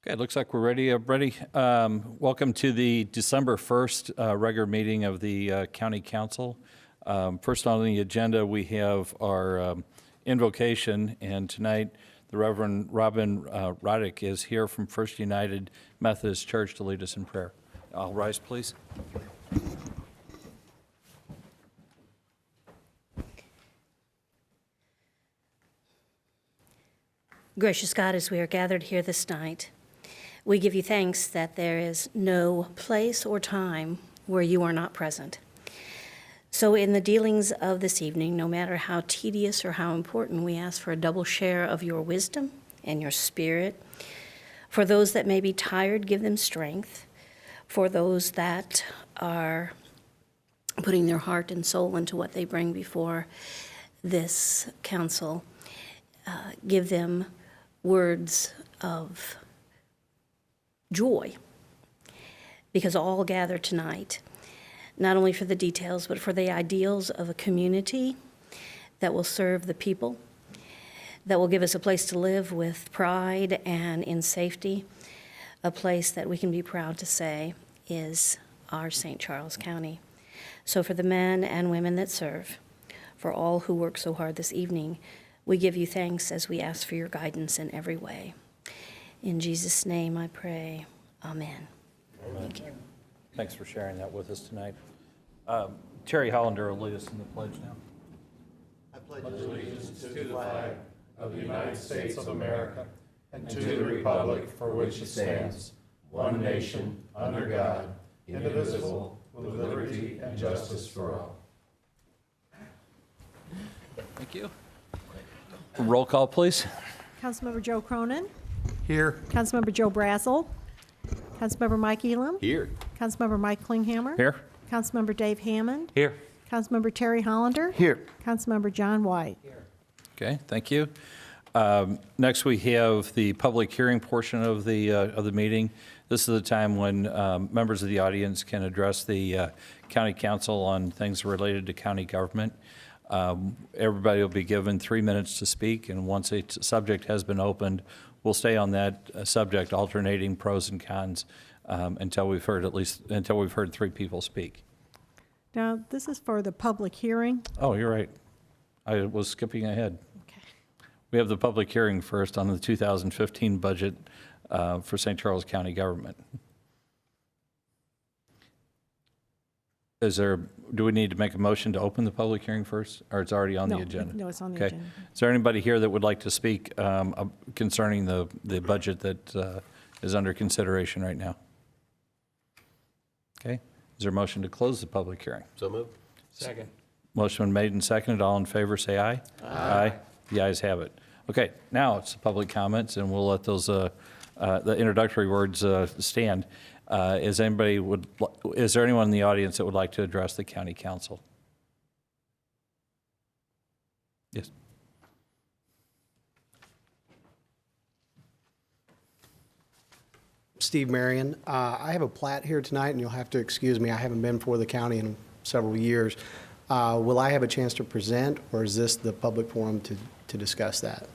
Okay, it looks like we're ready. Everybody, welcome to the December 1st regular meeting of the County Council. First on the agenda, we have our invocation, and tonight the Reverend Robin Roddick is here from First United Methodist Church to lead us in prayer. I'll rise, please. Gracious God, as we are gathered here this night, we give you thanks that there is no place or time where you are not present. So in the dealings of this evening, no matter how tedious or how important, we ask for a double share of your wisdom and your spirit. For those that may be tired, give them strength. For those that are putting their heart and soul into what they bring before this council, give them words of joy, because all gather tonight, not only for the details, but for the ideals of a community that will serve the people, that will give us a place to live with pride and in safety, a place that we can be proud to say is our St. Charles County. So for the men and women that serve, for all who work so hard this evening, we give you thanks as we ask for your guidance in every way. In Jesus' name I pray, amen. Amen. Thank you. Thanks for sharing that with us tonight. Terry Hollander will lead us in the pledge now. I pledge allegiance to the flag of the United States of America and to the republic for which it stands, one nation, under God, indivisible, with liberty and justice for all. Thank you. Roll call, please. Councilmember Joe Cronin. Here. Councilmember Joe Brazel. Councilmember Mike Elam. Here. Councilmember Mike Klinghammer. Here. Councilmember Dave Hammond. Here. Councilmember Terry Hollander. Here. Councilmember John White. Okay, thank you. Next, we have the public hearing portion of the meeting. This is the time when members of the audience can address the county council on things related to county government. Everybody will be given 3 minutes to speak, and once a subject has been opened, we'll stay on that subject, alternating pros and cons until we've heard 3 people speak. Now, this is for the public hearing. Oh, you're right. I was skipping ahead. Okay. We have the public hearing first on the 2015 budget for St. Charles County government. Do we need to make a motion to open the public hearing first, or it's already on the agenda? No, it's on the Okay. agenda. Is there anybody here that would like to speak concerning the budget that is under consideration right now? Okay. Is there a motion to close the public hearing? So moved. Second. Motion been made and seconded. All in favor, say aye. Aye. The ayes have it. Okay, now it's public comments, and we'll let those the introductory words stand. Is there anyone in the audience that would like to address the county council? Yes. Steve Marion. I have a plat here tonight, and you'll have to excuse me. I haven't been before the county in several years. Will I have a chance to present, or is this the public forum to discuss that?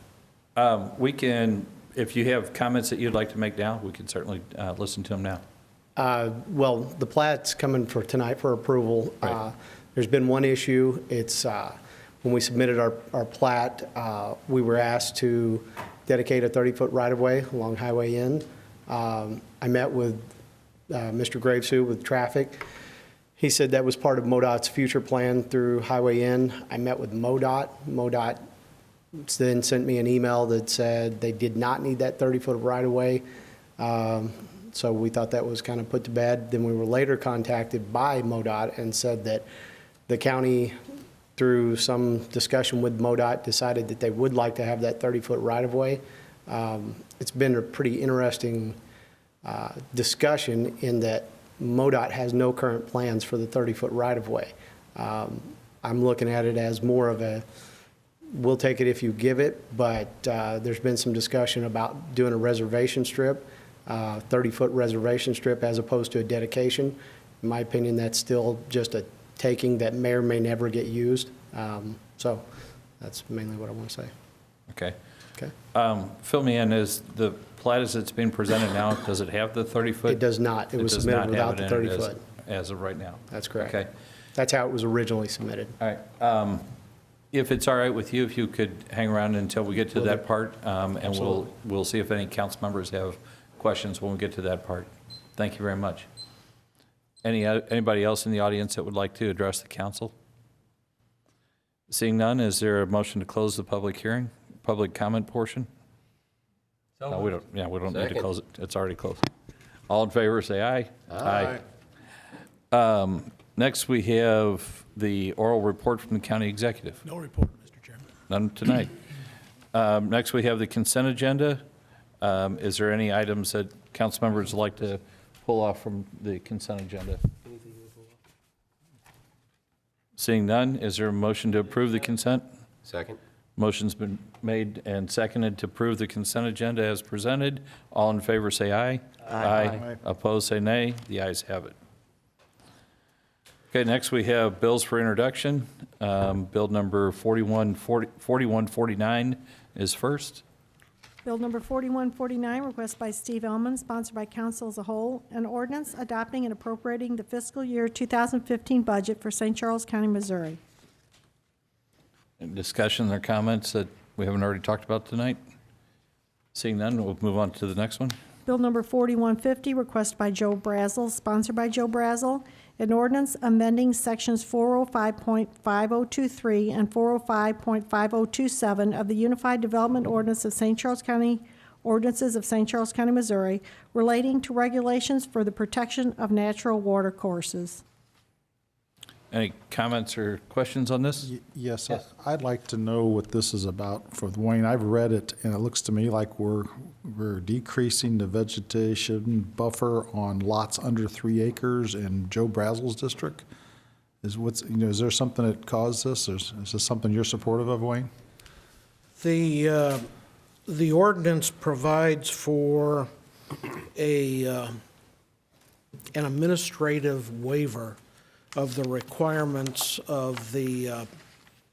We can, if you have comments that you'd like to make now, we can certainly listen to them now. Well, the plat's coming for tonight for approval. Right. There's been one issue. It's when we submitted our plat, we were asked to dedicate a 30-foot right-of-way along Highway N. I met with Mr. Gravesu with traffic. He said that was part of MoDOT's future plan through Highway N. I met with MoDOT. MoDOT then sent me an email that said they did not need that 30-foot right-of-way. So we thought that was kind of put to bed. Then we were later contacted by MoDOT and said that the county, through some discussion with MoDOT, decided that they would like to have that 30-foot right-of-way. It's been a pretty interesting discussion in that MoDOT has no current plans for the 30-foot right-of-way. I'm looking at it as more of a, we'll take it if you give it, but there's been some discussion about doing a reservation strip, 30-foot reservation strip as opposed to a dedication. In my opinion, that's still just a taking that may or may never get used. So that's mainly what I want to say. Okay. Okay? Fill me in, is the plat as it's being presented now, does it have the 30-foot? It does not. It was does submitted not have without the it in it 30-foot. As of right now? That's correct. Okay. That's how it was originally submitted. All right. If it's all right with you, if you could hang around until we get to that part, and we'll see if any council members have questions when we get to that part. Thank you very much. Anybody else in the audience that would like to address the council? Seeing none, is there a motion to close the public hearing, public comment portion? No, we don't, we don't need to close it. It's already closed. All in favor, say aye. Aye. Next, we have the oral report from the county executive. No report, Mr. Chairman. None tonight. Next, we have the consent agenda. Is there any items that council members would like to pull off from the consent agenda? Seeing none, is there a motion to approve the consent? Second. Motion's been made and seconded to approve the consent agenda as presented. All in favor, say aye. Aye. Opposed, say nay. The ayes have it. Okay, next we have bills for introduction. Bill number 4149 is first. Bill number 4149, request by Steve Elman, sponsored by council as a whole, an ordinance adopting and appropriating the fiscal year 2015 budget for St. Charles County, Missouri. Any discussion or comments that we haven't already talked about tonight? Seeing none, we'll move on to the next one. Bill number 4150, request by Joe Brazel, sponsored by Joe Brazel, an ordinance amending sections 405.5023 and 405.5027 of the Unified Development Ordinance of St. Charles County, Ordinances of St. Charles County, Missouri, relating to regulations for the protection of natural water courses. Any comments or questions on this? Yes, I'd like to know what this is about for Wayne. I've read it, and it looks to me like we're decreasing the vegetation buffer on lots under 3 acres in Joe Brazel's district. Is there something that caused this, or is this something you're supportive of, Wayne? The ordinance provides for an administrative waiver of the requirements of the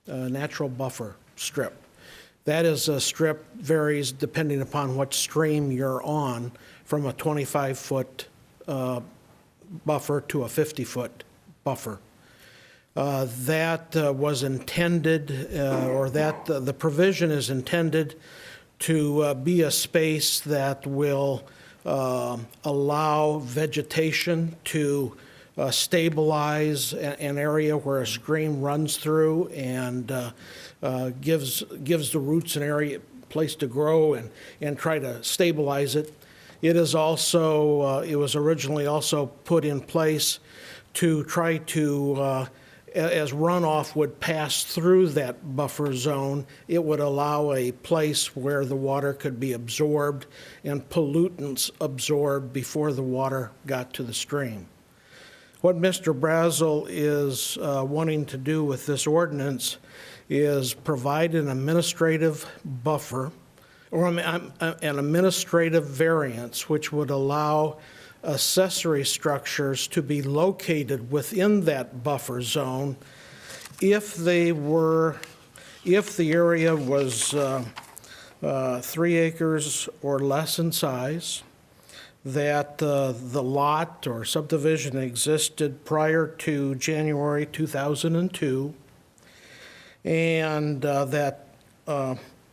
natural buffer strip. That is, a strip varies depending upon what stream you're on, from a 25-foot buffer to a 50-foot buffer. That was intended, the provision is intended to be a space that will allow vegetation to stabilize an area where a stream runs through and gives the roots an area, place to grow and try to stabilize it. It is also, it was originally also put in place to try to, as runoff would pass through that buffer zone, it would allow a place where the water could be absorbed and pollutants absorbed before the water got to the stream. What Mr. Brazel is wanting to do with this ordinance is provide an administrative buffer, or an administrative variance, which would allow accessory structures to be located within that buffer zone if the area was 3 acres or less in size, that the lot or subdivision existed prior to January 2002, and that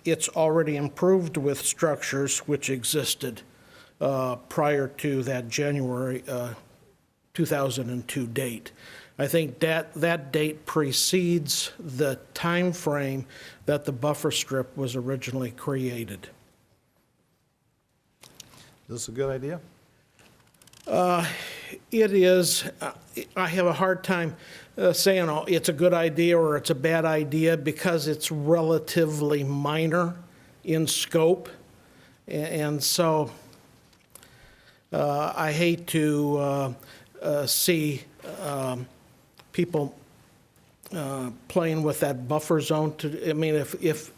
it's already improved with structures which existed prior to that January 2002 date. I think that date precedes the time frame that the buffer strip was originally created. Is this a good idea? It is. I have a hard time saying it's a good idea or it's a bad idea because it's relatively minor in scope. And so I hate to see people playing with that buffer zone. I mean, if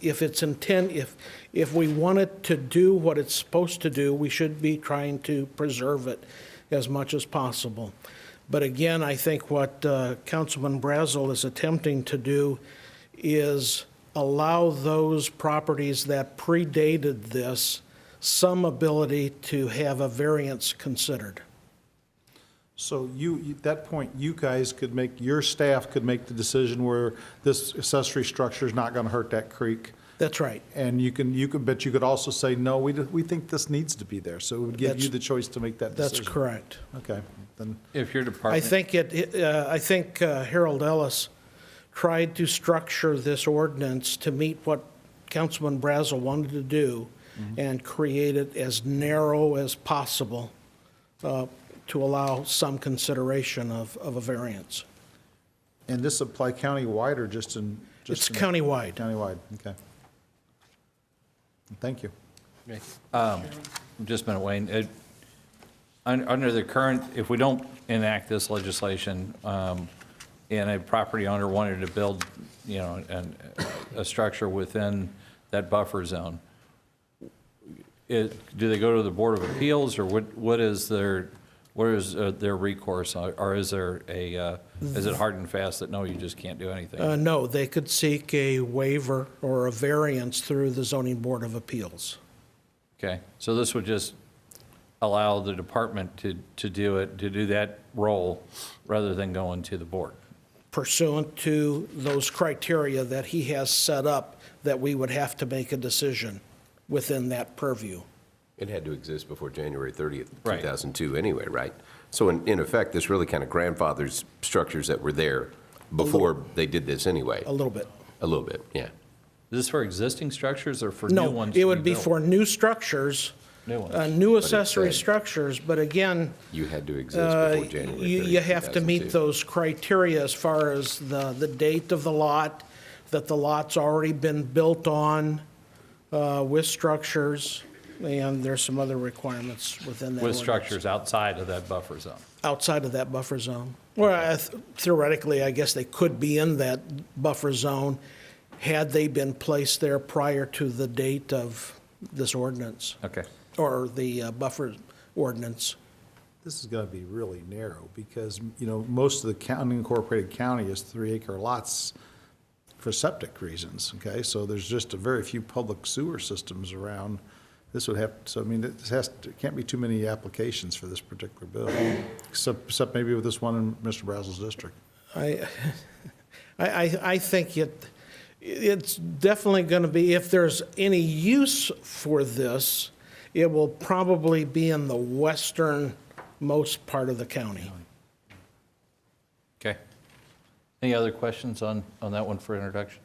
we want it to do what it's supposed to do, we should be trying to preserve it as much as possible. But again, I think what Councilman Brazel is attempting to do is allow those properties that predated this some ability to have a variance considered. So at that point, you guys could make, your staff could make the decision where this accessory structure is not going to hurt that creek. That's right. And but you could also say, no, we think this needs to be there. So it would give you the choice to make that decision. That's correct. Okay, then, If your I department, think Harold Ellis tried to structure this ordinance to meet what Councilman Brazel wanted to do and create it as narrow as possible to allow some consideration of a variance. and this apply countywide or just in? It's countywide. Countywide, okay. Thank you. just a minute, Wayne. Under the current, if we don't enact this legislation, and a property owner wanted to build, a structure within that buffer zone, do they go to the Board of Appeals, or what is their recourse? Or is there is it hard and fast that, no, you just can't do anything? No, they could seek a waiver or a variance through the Zoning Board of Appeals. Okay, so this would just allow the department to do that role rather than going to the board? Pursuant to those criteria that he has set up, that we would have to make a decision within that purview. It had to exist before January 30th, Right. 2002 anyway, right? So in effect, this really kind of grandfathers structures that were there before they did this anyway. A little bit. A little bit, yeah. Is this for existing structures or for new No, ones? it to would be built? for new structures, New ones. new it's accessory said- structures, but again, You had to exist before January 30th, you have to meet 2002. those criteria as far as the date of the lot, that the lot's already been built on with structures, and there's some other requirements within that With ordinance. structures outside of that buffer zone? Outside of that buffer zone. Well, theoretically, I guess they could be in that buffer zone had they been placed there prior to the date of this ordinance, Okay. or the buffer ordinance. This is going to be really narrow because, most of the unincorporated county is 3-acre lots for septic reasons, okay? So there's just a very few public sewer systems around. This would have, so I mean, it can't be too many applications for this particular bill, except maybe with this one in Mr. Brazel's district. I think it's definitely going to be, if there's any use for this, it will probably be in the westernmost part of the county. Okay. Any other questions on that one for introduction?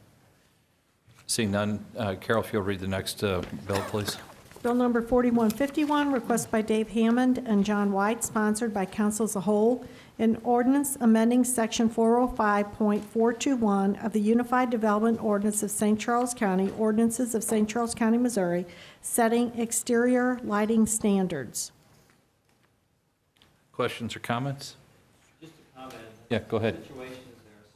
Seeing none, Carol, if you'll read the next bill, please. Bill number 4151, request by Dave Hammond and John White, sponsored by council as a whole, an ordinance amending section 405.421 of the Unified Development Ordinance of St. Charles County, ordinances of St. Charles County, Missouri, setting exterior lighting standards. Questions or comments? Just a comment. Yeah, go ahead. Situations, there's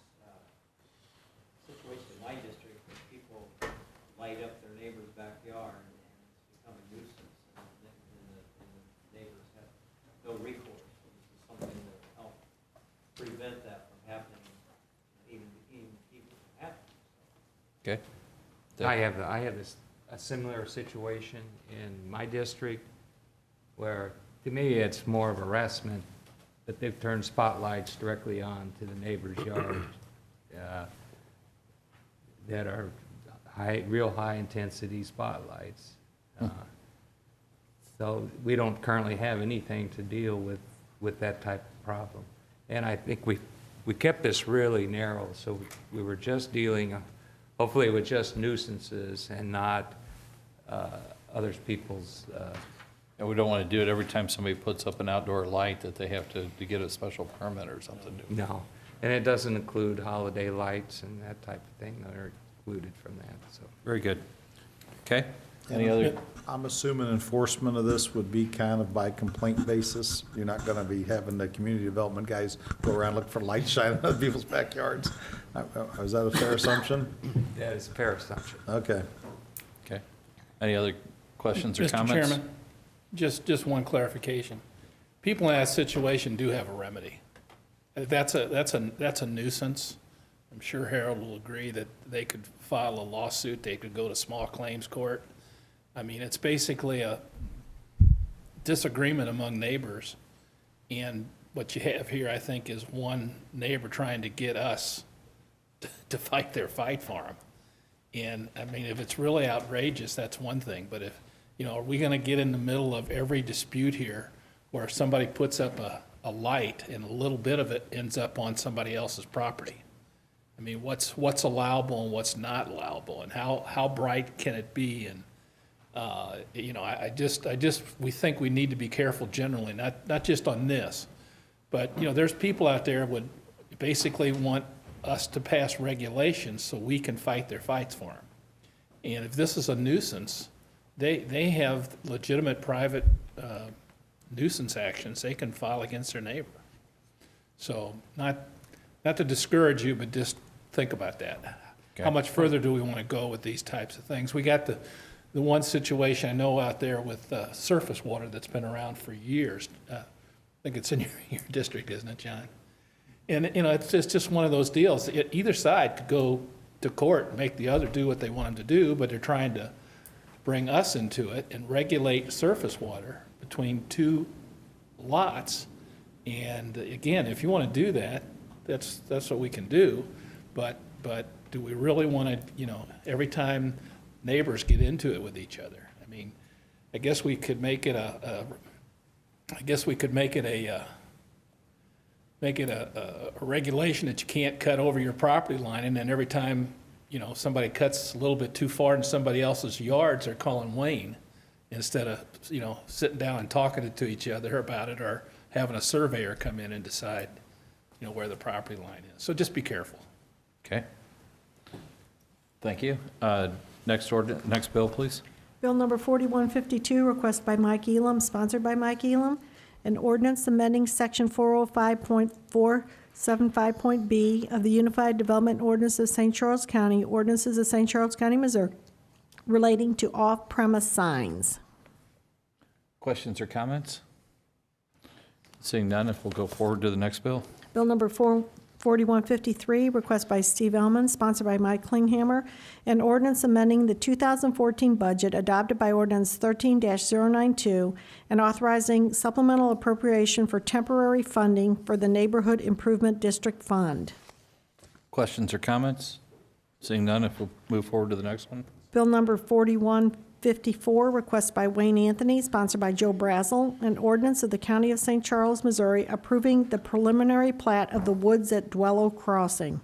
situations in my district where people light up their neighbor's backyard and it's become a nuisance, and the neighbors have no recourse. So this is something that will help prevent that from happening, even from happening. Okay. I have a similar situation in my district where, to me, it's more of harassment, but they've turned spotlights directly on to the neighbor's yard that are real high-intensity spotlights. So we don't currently have anything to deal with that type of problem. And I think we kept this really narrow, so we were just dealing, hopefully with just nuisances and not other people's, And we don't want to do it every time somebody puts up an outdoor light that they have to get a special permit or something. no. And it doesn't include holiday lights and that type of thing that are excluded from that, so. Very good. Okay. Any other? I'm assuming enforcement of this would be kind of by complaint basis. You're not going to be having the community development guys go around looking for lights shining on people's backyards. Is that a fair assumption? That is a fair assumption. Okay. Okay. Any other questions or comments? Mr. Chairman, just one clarification. People in that situation do have a remedy. That's a nuisance. I'm sure Harold will agree that they could file a lawsuit, they could go to small claims court. I mean, it's basically a disagreement among neighbors. And what you have here, I think, is one neighbor trying to get us to fight their fight for them. And, I mean, if it's really outrageous, that's one thing. But if, are we going to get in the middle of every dispute here where somebody puts up a light and a little bit of it ends up on somebody else's property? I mean, what's allowable and what's not allowable, and how bright can it be? And, we think we need to be careful generally, not just on this. But, there's people out there would basically want us to pass regulations so we can fight their fights for them. And if this is a nuisance, they have legitimate private nuisance actions they can file against their neighbor. So not to discourage you, but just think about that. Okay. How much further do we want to go with these types of things? We got the one situation I know out there with surface water that's been around for years. I think it's in your district, isn't it, John? And, it's just one of those deals. Either side could go to court and make the other do what they want them to do, but they're trying to bring us into it and regulate surface water between two lots. And again, if you want to do that, that's what we can do. But do we really want to, every time neighbors get into it with each other? I mean, I guess we could make it a regulation that you can't cut over your property line, and then every time, somebody cuts a little bit too far in somebody else's yards, they're calling Wayne instead of, sitting down and talking to each other about it, or having a surveyor come in and decide, where the property line is. So just be careful. Okay. Thank you. Next bill, please. Bill number 4152, request by Mike Elam, sponsored by Mike Elam, an ordinance amending section 405.475.b of the Unified Development Ordinance of St. Charles County, ordinances of St. Charles County, Missouri, relating to off-premise signs. Questions or comments? Seeing none, if we'll go forward to the next bill. Bill number 4153, request by Steve Elman, sponsored by Mike Klinghammer, an ordinance amending the 2014 budget adopted by ordinance 13-092 and authorizing supplemental appropriation for temporary funding for the Neighborhood Improvement District Fund. Questions or comments? Seeing none, if we'll move forward to the next one. Bill number 4154, request by Wayne Anthony, sponsored by Joe Brazel, an ordinance of the County of St. Charles, Missouri, approving the preliminary plat of the woods at Dwello Crossing.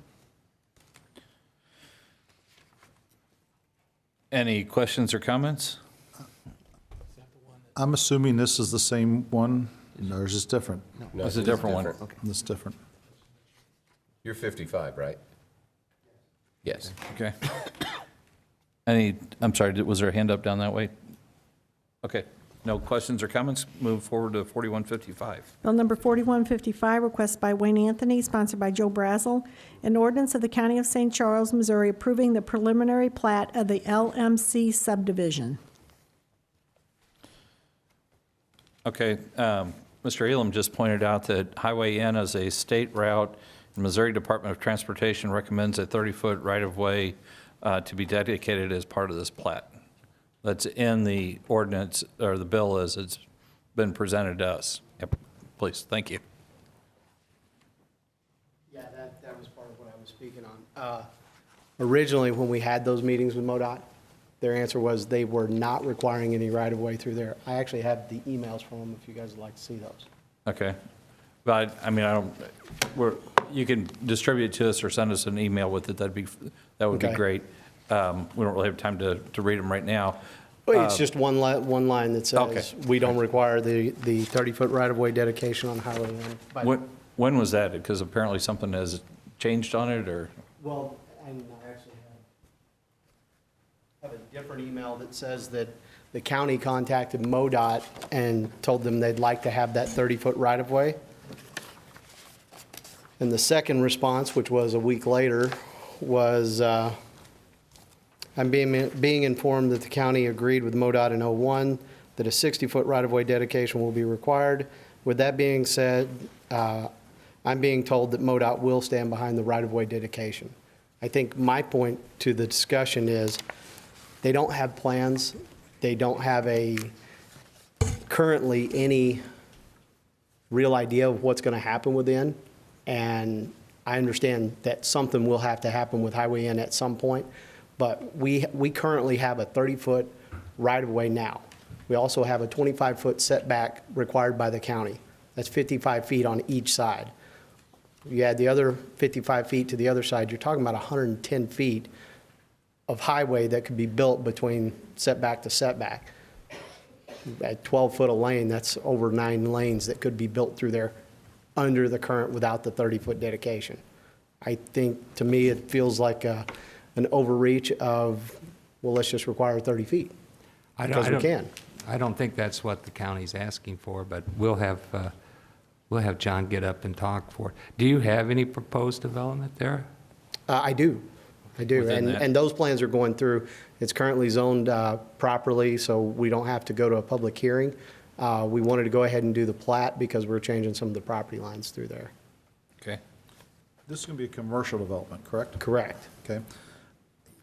Any questions or comments? I'm assuming this is the same one, or is this different? No, It's a different one. This is different. You're 55, right? Yes. Okay. I'm sorry, was there a hand up down that way? Okay. No questions or comments? Move forward to 4155. Bill number 4155, request by Wayne Anthony, sponsored by Joe Brazel, an ordinance of the County of St. Charles, Missouri, approving the preliminary plat of the LMC subdivision. Okay. Mr. Elam just pointed out that Highway N is a state route. The Missouri Department of Transportation recommends a 30-foot right-of-way to be dedicated as part of this plat. That's in the ordinance, or the bill as it's been presented to us. Yep, please, thank you. Yeah, that was part of what I was speaking on. Originally, when we had those meetings with MoDOT, their answer was they were not requiring any right-of-way through there. I actually have the emails from them if you guys would like to see those. Okay. But, I mean, you can distribute it to us or send us an email with it. That would be Okay. great. We don't really have time to read them right now. Well, it's just one line that says, Okay. we don't require the 30-foot right-of-way dedication on Highway 1. But- When was that? Because apparently something has changed on it, or? Well, and I actually have a different email that says that the county contacted MoDOT and told them they'd like to have that 30-foot right-of-way. And the second response, which was a week later, was, I'm being informed that the county agreed with MoDOT in '01 that a 60-foot right-of-way dedication will be required. With that being said, I'm being told that MoDOT will stand behind the right-of-way dedication. I think my point to the discussion is, they don't have plans, they don't have currently any real idea of what's going to happen within, and I understand that something will have to happen with Highway N at some point, but we currently have a 30-foot right-of-way now. We also have a 25-foot setback required by the county. That's 55 feet on each side. You add the other 55 feet to the other side, you're talking about 110 feet of highway that could be built between setback to setback. At 12 foot a lane, that's over 9 lanes that could be built through there under the current without the 30-foot dedication. I think, to me, it feels like an overreach of, well, let's just require 30 feet. Because we can. I don't think that's what the county's asking for, but we'll have John get up and talk for it. Do you have any proposed development there? I do. Within that? And those plans are going through. It's currently zoned properly, so we don't have to go to a public hearing. We wanted to go ahead and do the plat because we're changing some of the property lines through there. Okay. This is going to be a commercial development, correct? Correct. Okay.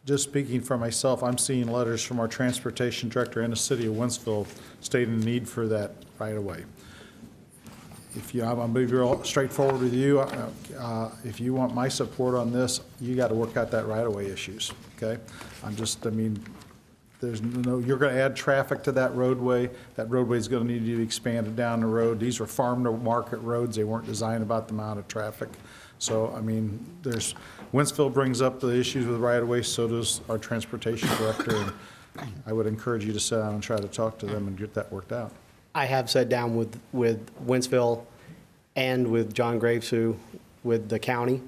Just speaking for myself, I'm seeing letters from our transportation director in the city of Wentzville stating the need for that right away. If you, I'm going to be real straightforward with you. If you want my support on this, you got to work out that right-of-way issues, okay? There's no, you're going to add traffic to that roadway. That roadway is going to need to be expanded down the road. These are farm-to-market roads. They weren't designed about the amount of traffic. So, Wentzville brings up the issues with right-of-way, so does our transportation director. And I would encourage you to sit down and try to talk to them and get that worked out. I have sat down with Wentzville and with John Gravesu, with the county.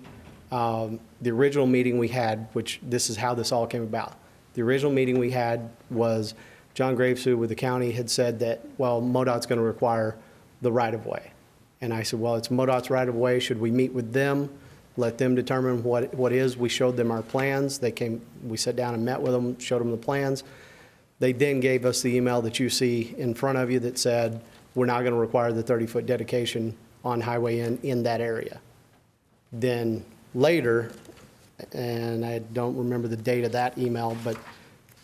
The original meeting we had, which this is how this all came about. The original meeting we had was John Gravesu with the county had said that, well, MoDOT's going to require the right-of-way. And I said, well, it's MoDOT's right-of-way. Should we meet with them, let them determine what is? We showed them our plans. They came, we sat down and met with them, showed them the plans. They then gave us the email that you see in front of you that said, we're not going to require the 30-foot dedication on Highway N in that area. Then later, and I don't remember the date of that email, but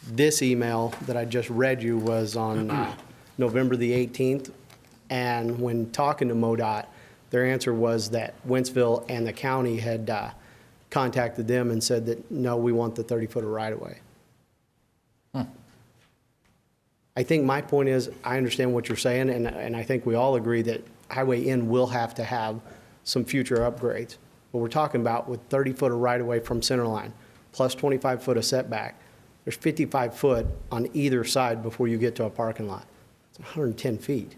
this email that I just read you was on November the 18th. And when talking to MoDOT, their answer was that Wentzville and the county had contacted them and said that, no, we want the 30-foot of right-of-way. I think my point is, I understand what you're saying, and I think we all agree that Highway N will have to have some future upgrades. But we're talking about with 30-foot of right-of-way from center line, plus 25-foot of setback. There's 55 foot on either side before you get to a parking lot. It's 110 feet.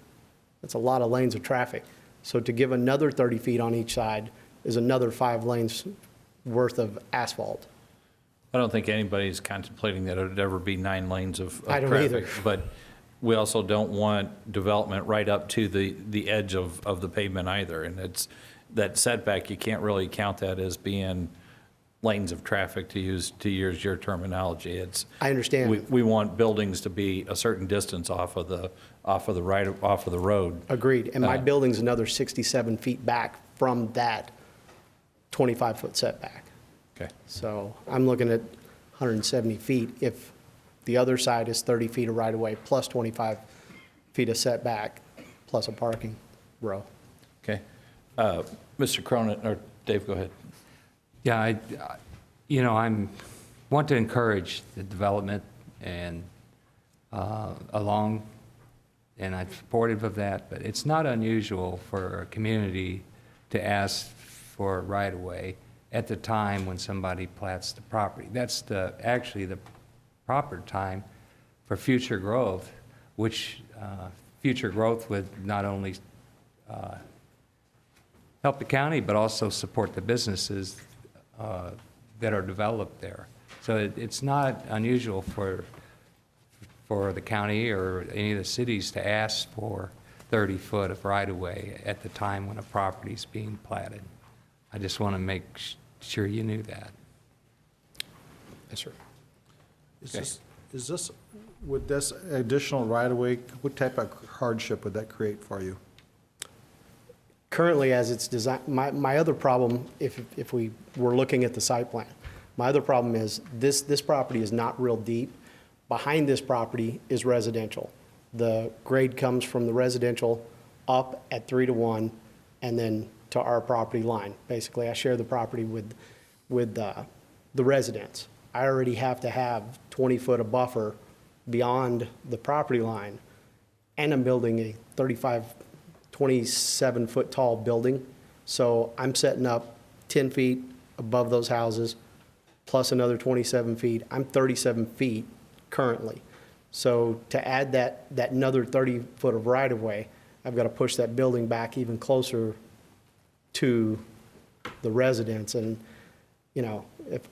That's a lot of lanes of traffic. So to give another 30 feet on each side is another 5 lanes worth of asphalt. I don't think anybody's contemplating that it would ever be 9 lanes of traffic. I don't either. But we also don't want development right up to the edge of the pavement either. And it's, that setback, you can't really count that as being lanes of traffic, to use your terminology. It's, I understand. we want buildings to be a certain distance off of the road. Agreed. And my building's another 67 feet back from that 25-foot setback. Okay. So I'm looking at 170 feet if the other side is 30 feet of right-of-way plus 25 feet of setback plus a parking row. Okay. Mr. Cronin, or Dave, go ahead. Yeah, I want to encourage the development and along, and I'm supportive of that, but it's not unusual for a community to ask for right-of-way at the time when somebody plats the property. That's actually the proper time for future growth, which future growth would not only help the county, but also support the businesses that are developed there. So it's not unusual for the county or any of the cities to ask for 30 foot of right-of-way at the time when a property's being platted. I just want to make sure you knew that. Yes, sir. Would this additional right-of-way, what type of hardship would that create for you? Currently, as it's designed, my other problem, if we were looking at the site plan, My other problem is this property is not real deep. Behind this property is residential. The grade comes from the residential up at 3 to 1 and then to our property line. Basically, I share the property with the residents. I already have to have 20 foot of buffer beyond the property line, and I'm building a 27 foot tall building. So I'm setting up 10 feet above those houses, plus another 27 feet. I'm 37 feet currently. So to add that another 30 foot of right of way, I've got to push that building back even closer to the residents. And, you know,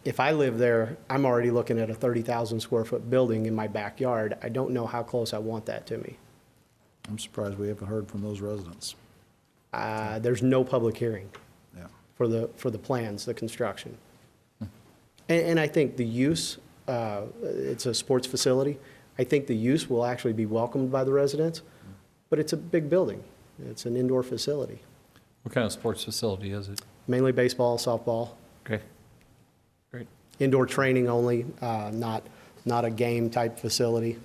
if I live there, I'm already looking at a 30,000 square foot building in my backyard. I don't know how close I want that to me. I'm surprised we haven't heard from those residents. There's no public hearing Yeah. for the plans, the construction. And I think the use, it's a sports facility. I think the use will actually be welcomed by the residents, but it's a big building. It's an indoor facility, What kind of sports facility is it? mainly baseball, softball, Okay, great. indoor training only, not a game type facility.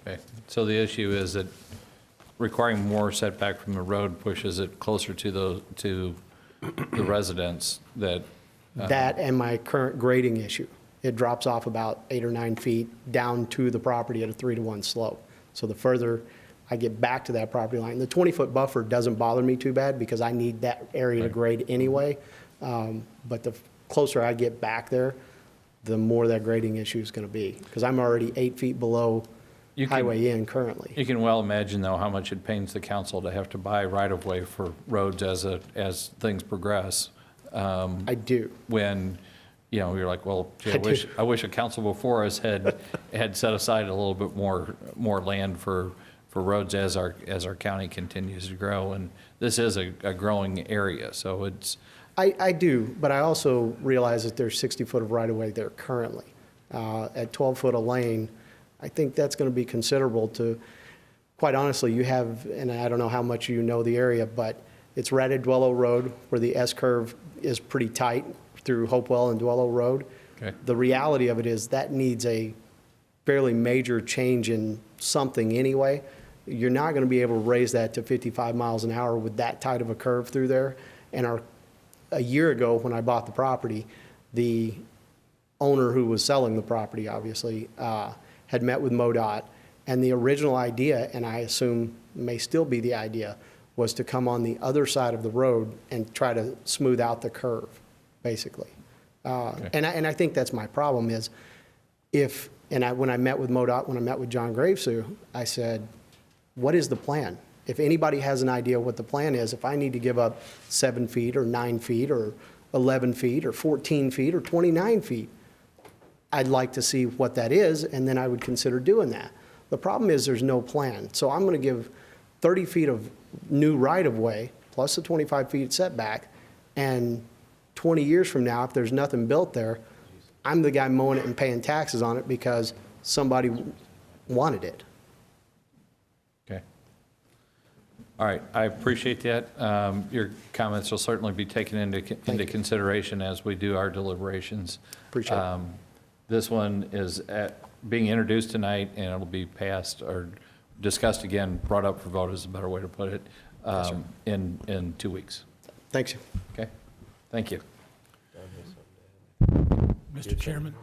Okay, so the issue is that requiring more setback from the road pushes it closer to the residents that, That and my current grading issue. It drops off about 8 or 9 feet down to the property at a 3 to 1 slope. So the further I get back to that property line, the 20-foot buffer doesn't bother me too bad because I need that area to grade anyway. But the closer I get back there, the more that grading issue is going to be. Because I'm already 8 feet below You can- highway in currently. you can well imagine, though, how much it pains the council to have to buy right-of-way for roads as things progress. I do. When, you know, you're like, well, gee, I do. I wish a council before us had set aside a little bit more land for roads as our county continues to grow. And this is a growing area, so it's, I do, but I also realize that there's 60 foot of right-of-way there currently. At 12 foot a lane, I think that's going to be considerable to, quite honestly, you have, and I don't know how much you know the area, but it's right at Dwello Road where the S-curve is pretty tight through Hopewell and Dwello Road. Okay. The reality of it is that needs a fairly major change in something anyway. You're not going to be able to raise that to 55 miles an hour with that tight of a curve through there. And a year ago, when I bought the property, the owner who was selling the property, obviously, had met with MoDOT, and the original idea, and I assume may still be the idea, was to come on the other side of the road and try to smooth out the curve, basically. And I think that's my problem is when I met with MoDOT, when I met with John Gravesue, I said, what is the plan? If anybody has an idea what the plan is, if I need to give up 7 feet or 9 feet or 11 feet or 14 feet or 29 feet, I'd like to see what that is, and then I would consider doing that. The problem is there's no plan. So I'm going to give 30 feet of new right-of-way plus the 25 feet setback, and 20 years from now, if there's nothing built there, I'm the guy mowing it and paying taxes on it because somebody wanted it. okay. All right, I appreciate that. Your comments will certainly be taken into consideration as we do our deliberations. Appreciate it. This one is being introduced tonight, and it'll be passed or discussed again, brought up for vote is a better way to put it, in 2 weeks. Thanks. Okay? Thank you. Mr. Chairman,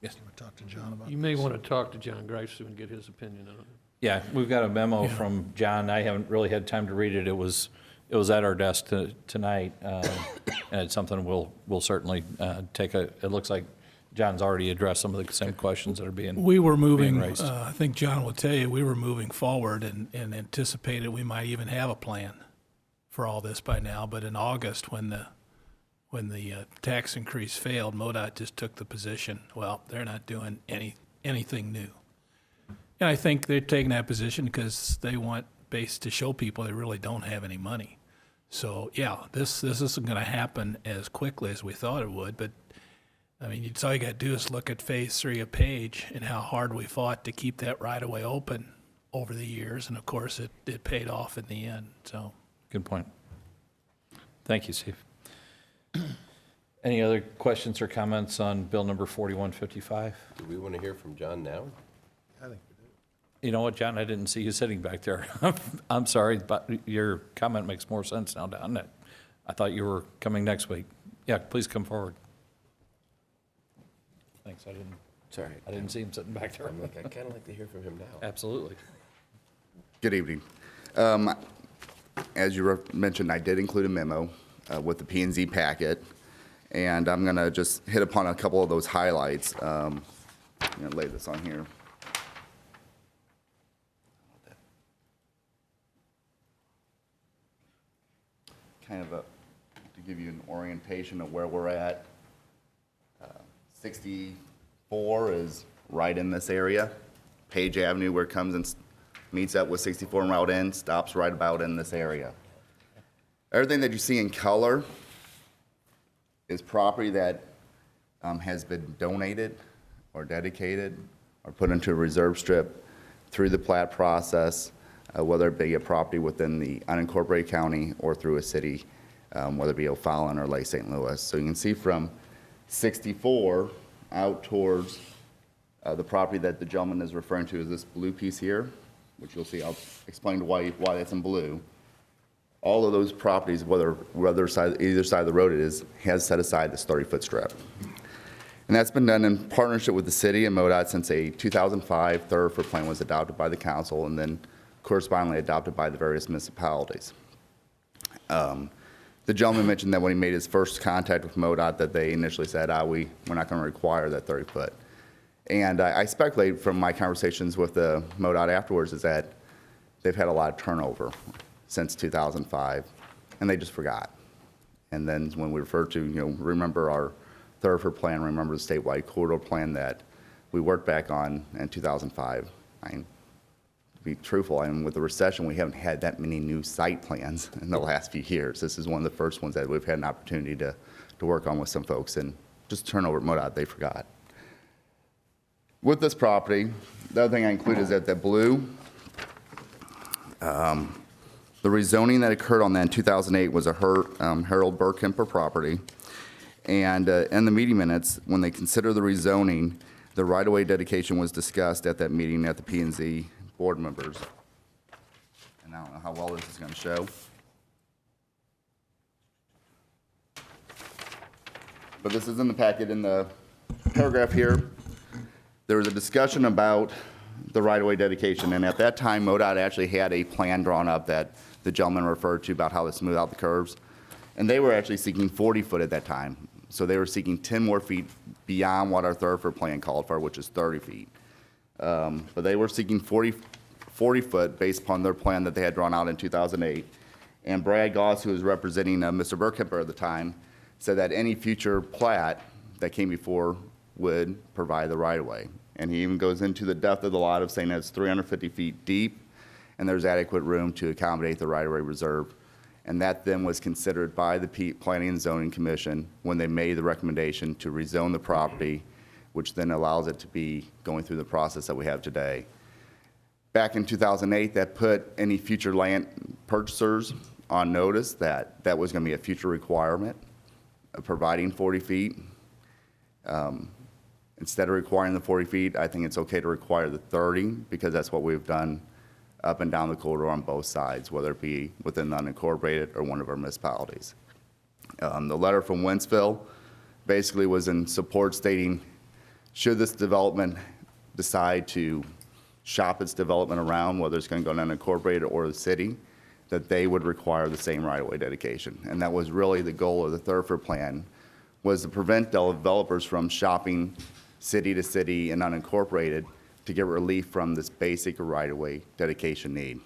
Yes. Talk to John about you may want to talk to John Gravesue and get his opinion on it. Yeah, we've got a memo from John. I haven't really had time to read it. It was at our desk tonight, and it's something we'll certainly take it looks like John's already addressed some of the same questions that are being We were moving, raised. I think John will tell you, we were moving forward and anticipated we might even have a plan for all this by now. But in August, when the tax increase failed, MoDOT just took the position, well, they're not doing anything new. And I think they're taking that position because they want base to show people they really don't have any money. So, yeah, this isn't going to happen as quickly as we thought it would, but I mean, all you got to do is look at Phase 3 of Page and how hard we fought to keep that right-of-way open over the years, and of course, it paid off in the end, so. Good point. Thank you, Steve. Any other questions or comments on bill number 4155? Do we want to hear from John now? You know what, John, I didn't see you sitting back there. I'm sorry, but your comment makes more sense now, doesn't it? I thought you were coming next week. Yeah, please come forward. Thanks, I didn't see him sitting back there. I'm like, I kind of like to hear from him now. Absolutely. Good evening. As you mentioned, I did include a memo with the P&Z packet, and I'm going to just hit upon a couple of those highlights. I'm going to lay this on here. Kind of to give you an orientation of where we're at. 64 is right in this area. Page Avenue, where it comes and meets up with 64 and Route N, stops right about in this area. Everything that you see in color is property that has been donated or dedicated or put into a reserve strip through the plat process, whether it be a property within the unincorporated county or through a city, whether it be O'Fallon or Lake St. Louis. So you can see from 64 out towards the property that the gentleman is referring to is this blue piece here, which you'll see. I'll explain why that's in blue. All of those properties, whether either side of the road it is, has set aside this 30-foot strip. And that's been done in partnership with the city and MoDOT since a 2005 thoroughfare plan was adopted by the council and then correspondingly adopted by the various municipalities. The gentleman mentioned that when he made his first contact with MoDOT that they initially said, we're not going to require that 30-foot. And I speculate from my conversations with the MoDOT afterwards is that they've had a lot of turnover since 2005, and they just forgot. And then when we refer to, remember our thoroughfare plan, remember the statewide corridor plan that we worked back on in 2005. To be truthful, with the recession, we haven't had that many new site plans in the last few years. This is one of the first ones that we've had an opportunity to work on with some folks, and just turnover at MoDOT, they forgot. With this property, the other thing I include is that the blue, the rezoning that occurred on that in 2008 was a Harold Burkemper property. And in the meeting minutes, when they considered the rezoning, the right-of-way dedication was discussed at that meeting at the P&Z board members. And I don't know how well this is going to show. But this is in the packet in the paragraph here. There was a discussion about the right-of-way dedication, and at that time, MoDOT actually had a plan drawn up that the gentleman referred to about how to smooth out the curves, and they were actually seeking 40 foot at that time. So they were seeking 10 more feet beyond what our thoroughfare plan called for, which is 30 feet. But they were seeking 40 foot based upon their plan that they had drawn out in 2008. And Brad Goss, who was representing Mr. Burkemper at the time, said that any future plat that came before would provide the right-of-way. And he even goes into the depth of the lot of saying that it's 350 feet deep, and there's adequate room to accommodate the right-of-way reserve. And that then was considered by the Planning and Zoning Commission when they made the recommendation to rezone the property, which then allows it to be going through the process that we have today. Back in 2008, that put any future land purchasers on notice that that was going to be a future requirement of providing 40 feet. Instead of requiring the 40 feet, I think it's okay to require the 30 because that's what we've done up and down the corridor on both sides, whether it be within the unincorporated or one of our municipalities. The letter from Wentzville basically was in support stating, should this development decide to shop its development around, whether it's going to go to unincorporated or the city, that they would require the same right-of-way dedication. And that was really the goal of the thoroughfare plan, was to prevent developers from shopping city to city and unincorporated to get relief from this basic right-of-way dedication need.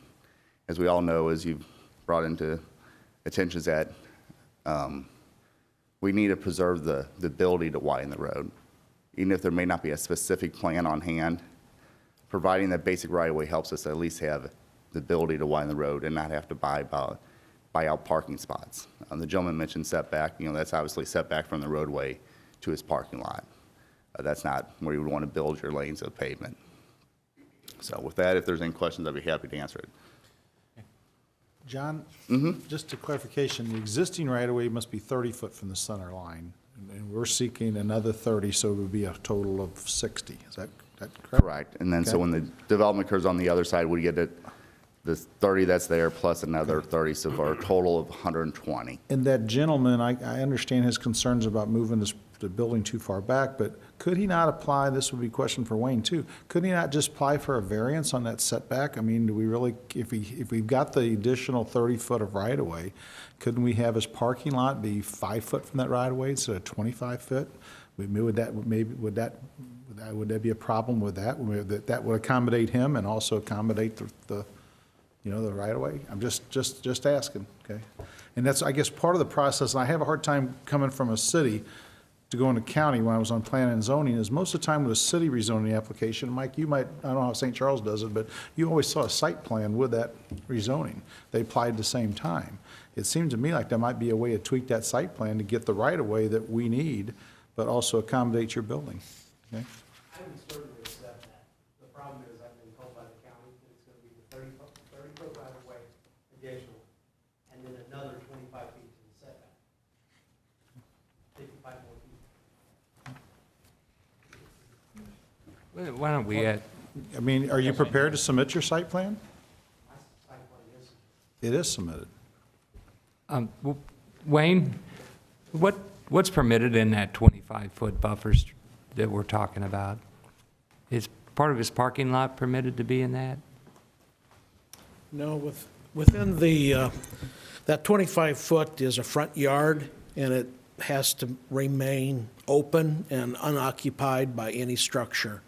As we all know, as you've brought into attention, is that we need to preserve the ability to widen the road. Even if there may not be a specific plan on hand, providing that basic right-of-way helps us at least have the ability to widen the road and not have to buy out parking spots. The gentleman mentioned setback. That's obviously setback from the roadway to his parking lot. That's not where you would want to build your lanes of pavement. So with that, if there's any questions, I'd be happy to answer it. John, just a clarification, the existing right-of-way must be 30 foot from the center line. And we're seeking another 30, so it would be a total of 60. Is that correct? Correct. And then, so Okay. when the development occurs on the other side, we get it, the 30 that's there plus another 30, so for a total of 120. And that gentleman, I understand his concerns about moving the building too far back, but could he not apply, this would be a question for Wayne too, could he not just apply for a variance on that setback? I mean, do we really, if we've got the additional 30 foot of right-of-way, couldn't we have his parking lot be 5 foot from that right-of-way instead of 25 foot? Would that be a problem with that? That would accommodate him and also accommodate the right-of-way? I'm just asking, okay? And that's, I guess, part of the process, and I have a hard time coming from a city to go into county when I was on planning and zoning, is most of the time with a city rezoning application, Mike, you might, I don't know how St. Charles does it, but you always saw a site plan with that rezoning. They applied at the same time. It seems to me like there might be a way to tweak that site plan to get the right-of-way that we need, but also accommodate your building, okay? I would certainly accept that. The problem is, I've been told by the county that it's gonna be the 30-foot right-of-way additional, and then another 25 feet to the setback. 55 more feet. Why don't we, I mean, are you prepared to submit your site plan? My site plan is, It is submitted. Wayne, what's permitted in that 25-foot buffers that we're talking about? Is part of his parking lot permitted to be in that? No, within the, that 25-foot is a front yard, and it has to remain open and unoccupied by any structure.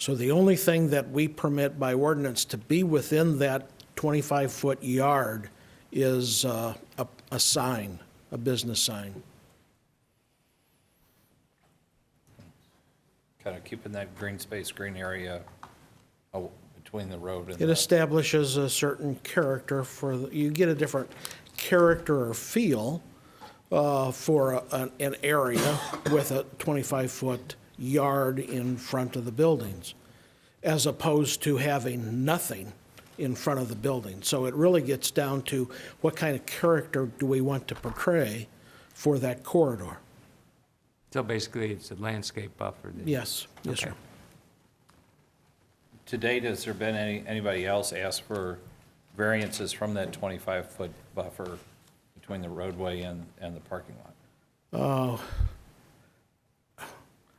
So the only thing that we permit by ordinance to be within that 25-foot yard is a sign, a business sign. Kind of keeping that green space, green area between the road and It the, establishes a certain character you get a different character or feel for an area with a 25-foot yard in front of the buildings, as opposed to having nothing in front of the building. So it really gets down to what kind of character do we want to portray for that corridor? So basically, it's a landscape buffer. Yes, yes, sir. Okay. to date, has there been anybody else ask for variances from that 25-foot buffer between the roadway and the parking lot? Oh,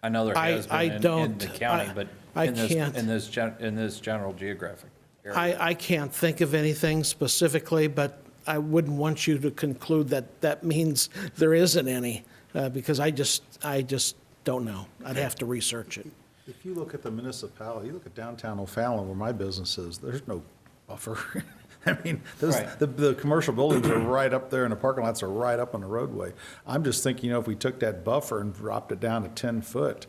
I know there has I been in don't- the county, but I in this, can't. in this general geographic area. I can't think of anything specifically, but I wouldn't want you to conclude that that means there isn't any, because I just don't know. I'd have to research it. If you look at the municipality, you look at downtown O'Fallon where my business is, there's no buffer. I mean, Right. the commercial buildings are right up there and the parking lots are right up on the roadway. I'm just thinking, if we took that buffer and dropped it down to 10 foot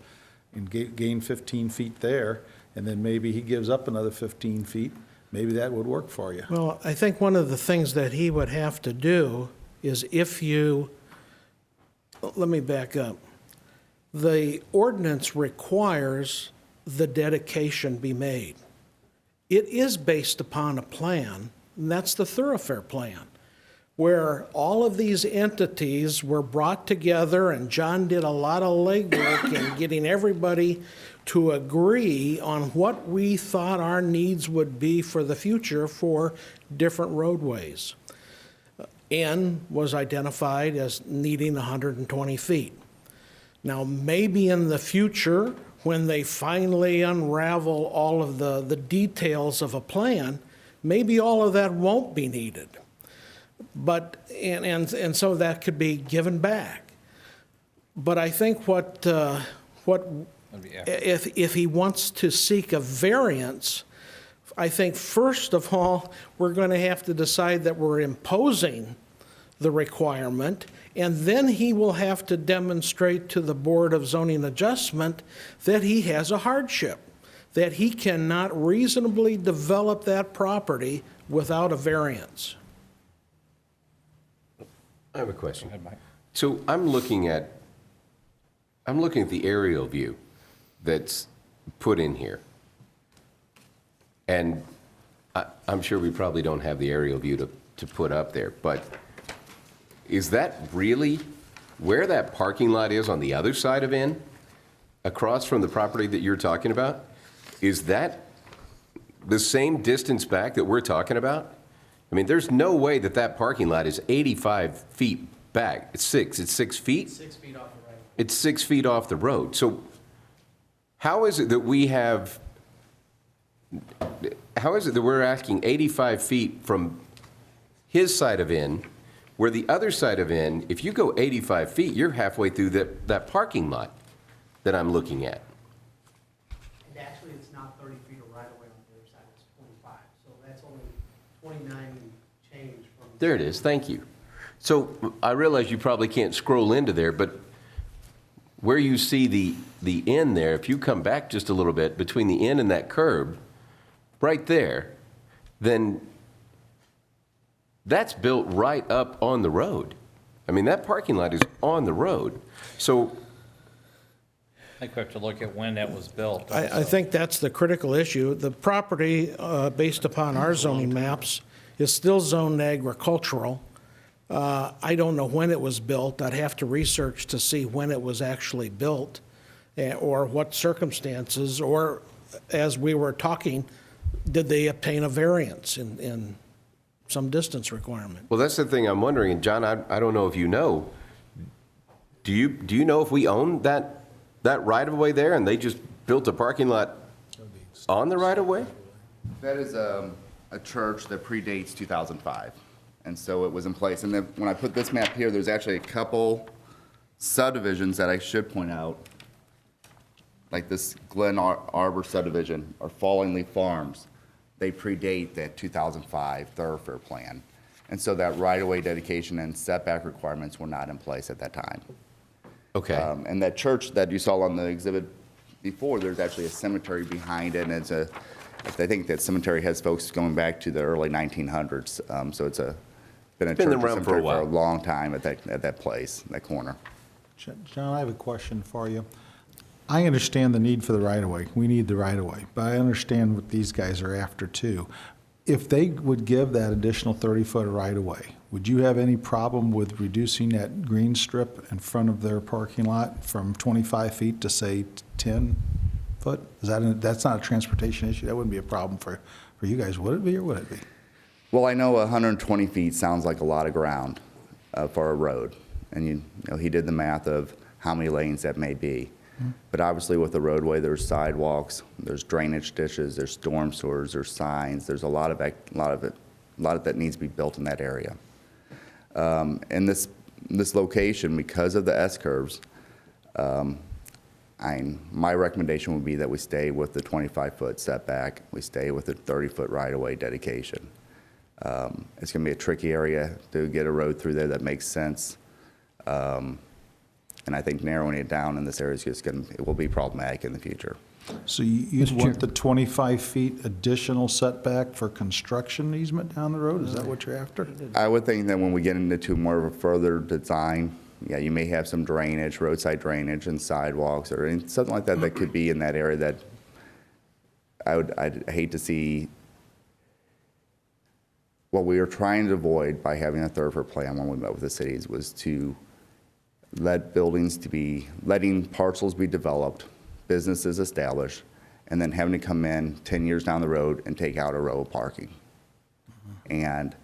and gained 15 feet there, and then maybe he gives up another 15 feet, maybe that would work for you. Well, I think one of the things that he would have to do is let me back up. The ordinance requires the dedication be made. It is based upon a plan, and that's the thoroughfare plan, where all of these entities were brought together, and John did a lot of legwork in getting everybody to agree on what we thought our needs would be for the future for different roadways. N was identified as needing 120 feet. Now, maybe in the future, when they finally unravel all of the details of a plan, maybe all of that won't be needed. But, and so that could be given back. But I think if he wants to seek a variance, I think first of all, we're going to have to decide that we're imposing the requirement, and then he will have to demonstrate to the Board of Zoning Adjustment that he has a hardship, that he cannot reasonably develop that property without a variance. I have a question. Go ahead, Mike. So I'm looking at the aerial view that's put in here. And I'm sure we probably don't have the aerial view to put up there, but is that really where that parking lot is on the other side of N, across from the property that you're talking about, is that the same distance back that we're talking about? I mean, there's no way that that parking lot is 85 feet back. It's 6 feet? 6 feet off the right. It's 6 feet off the road. So how is it that we're asking 85 feet from his side of N, where the other side of N, if you go 85 feet, you're halfway through that parking lot that I'm looking at? And actually, it's not 30 feet of right-of-way on the other side, it's 25. So that's only 29 and change from. There it is, thank you. So I realize you probably can't scroll into there, but where you see the N there, if you come back just a little bit between the N and that curb, right there, then that's built right up on the road. I mean, that parking lot is on the road. So I think we have to look at when that was built. I think that's the critical issue. The property, based upon our zoning maps, is still zoned agricultural. I don't know when it was built. I'd have to research to see when it was actually built, or what circumstances, or as we were talking, did they obtain a variance in some distance requirement? well, that's the thing I'm wondering, and John, I don't know if you know, do you know if we own that right-of-way there, and they just built a parking lot on the right-of-way? That is a church that predates 2005, and so it was in place. And then when I put this map here, there's actually a couple subdivisions that I should point out, like this Glen Arbor subdivision or Falling Leaf Farms. They predate that 2005 thoroughfare plan, and so that right-of-way dedication and setback requirements were not in place at that time. Okay. And that church that you saw on the exhibit before, there's actually a cemetery behind it, and I think that cemetery has folks going back to the early 1900s. So it's been a church and around for a cemetery for while. a long time at that place, that corner. John, I have a question for you. I understand the need for the right-of-way. We need the right-of-way, but I understand what these guys are after too. If they would give that additional 30-foot right-of-way, would you have any problem with reducing that green strip in front of their parking lot from 25 feet to, say, 10 foot? That's not a transportation issue. That wouldn't be a problem for you guys, would it be, or would it be? Well, I know 120 feet sounds like a lot of ground for a road, and you know he did the math of how many lanes that may be. But obviously with the roadway, there's sidewalks, there's drainage ditches, there's storm sewers, there's signs, there's a lot of that needs to be built in that area. And this location, because of the S-curves, my recommendation would be that we stay with the 25-foot setback, we stay with the 30-foot right-of-way dedication. It's going to be a tricky area to get a road through there that makes sense. And I think narrowing it down in this area is just it will be problematic in the future. So you'd want the 25 feet additional setback for construction easement down the road? Is that what you're after? I would think that when we get into more of a further design, yeah, you may have some drainage, roadside drainage and sidewalks or something like that that could be in that area that I'd hate to see. What we were trying to avoid by having a thoroughfare plan when we met with the cities was to letting parcels be developed, businesses established, and then having to come in 10 years down the road and take out a row of parking. And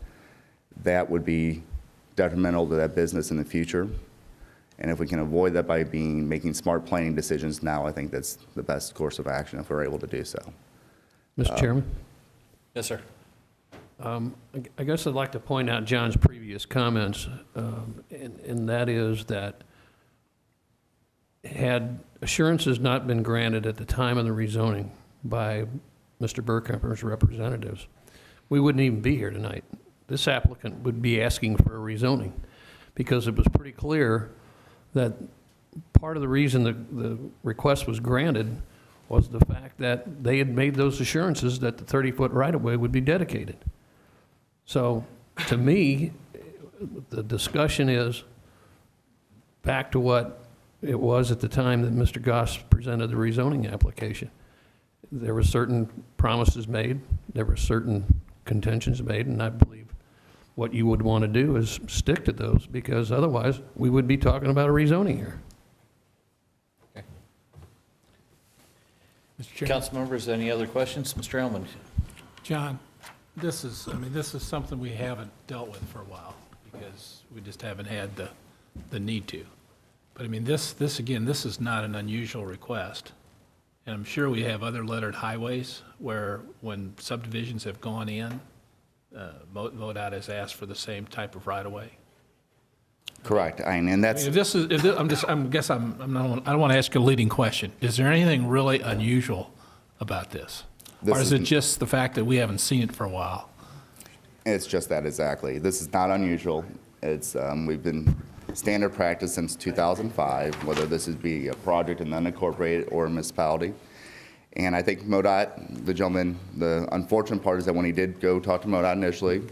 that would be detrimental to that business in the future. And if we can avoid that by making smart planning decisions now, I think that's the best course of action if we're able to do so. Mr. Chairman? Yes, sir. I guess I'd like to point out John's previous comments, and that is that had assurances not been granted at the time of the rezoning by Mr. Burkhamper's representatives, we wouldn't even be here tonight. This applicant would be asking for a rezoning because it was pretty clear that part of the reason the request was granted was the fact that they had made those assurances that the 30-foot right-of-way would be dedicated. So, to me, the discussion is back to what it was at the time that Mr. Goss presented the rezoning application. There were certain promises made, there were certain contentions made, and I believe what you would want to do is stick to those, because otherwise, we would be talking about a rezoning here. Mr. Chair. Council members, any other questions? Mr. Elman? John, this is something we haven't dealt with for a while because we just haven't had the need to. But I mean, this is not an unusual request. And I'm sure we have other lettered highways where when subdivisions have gone in, MoDOT has asked for the same type of right-of-way. Correct. And I mean, that's, I don't want to ask you a leading question. Is there anything really unusual about this? Or is it just the fact that we haven't seen it for a while? it's just that exactly. This is not unusual. It's, we've been standard practice since 2005, whether this is be a project in the unincorporated or a municipality. And I think MoDOT, the gentleman, the unfortunate part is that when he did go talk to MoDOT initially,